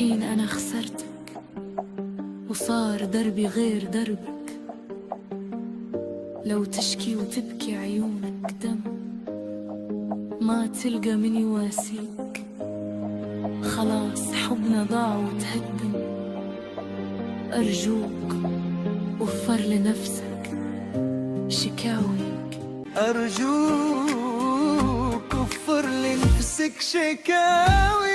الحين أنا خسرتك وصار دربي غير دربك. لو تشكي وتبكي عيونك دم ما تلقى من يواسيك. خلاص حبنا ضاع وتهدم. أرجوك وفر لنفسك شكاويك. أرجوك وفر لنفسك شكاوي.